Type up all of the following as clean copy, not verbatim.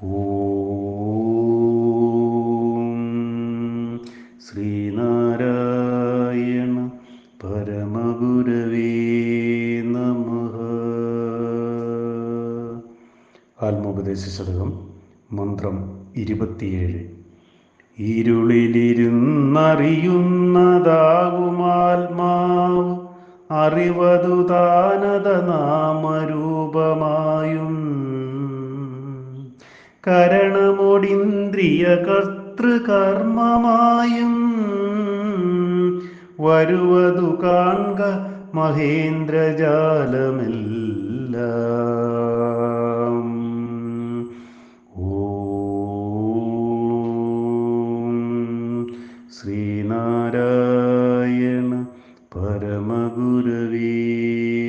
ഓം ശ്രീനാരായണ പരമഗുരവേ നമഃ. ആത്മോപദേശശതകം മന്ത്രം 27. ഇരുളിലിരുന്നറിയുന്നതാകുമാത്മാവ് അറിവതു താനത നാമരൂപമായും കരണമൊടിന്ദ്രിയ കർത്തൃകർമ്മമായും വരുവതു കാൺക മഹേന്ദ്രജാലമെല്ലാം. ഓം ശ്രീനാരായണ പരമഗുരവേ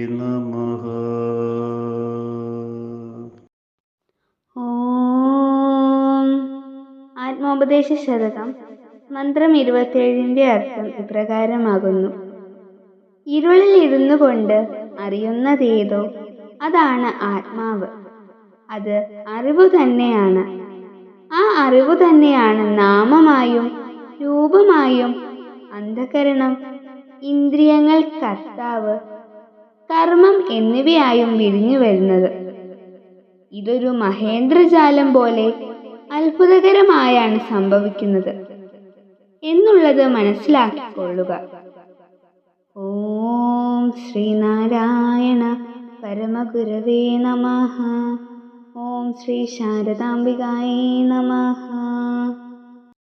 നമഃ. ആത്മോപദേശശതകം മന്ത്രം 27 അർത്ഥം ഇപ്രകാരമാകുന്നു. ഇരുളിൽ ഇരുന്നു കൊണ്ട് അറിയുന്നതേതോ അതാണ് ആത്മാവ്. അത് അറിവു തന്നെയാണ്. ആ അറിവു തന്നെയാണ് നാമമായും രൂപമായും അന്ധകരണം, ഇന്ദ്രിയങ്ങൾ, കർത്താവ്, കർമ്മം എന്നിവയായും വിരിഞ്ഞു വരുന്നത്. ഇതൊരു മഹേന്ദ്രജാലം പോലെ അത്ഭുതകരമായാണ് സംഭവിക്കുന്നത് എന്നുള്ളത് മനസ്സിലാക്കിക്കൊള്ളുക. ഓം ശ്രീനാരായണ പരമഗുരവേ നമഃ. ഓം ശ്രീ ശാരദാംബികായേ നമഃ.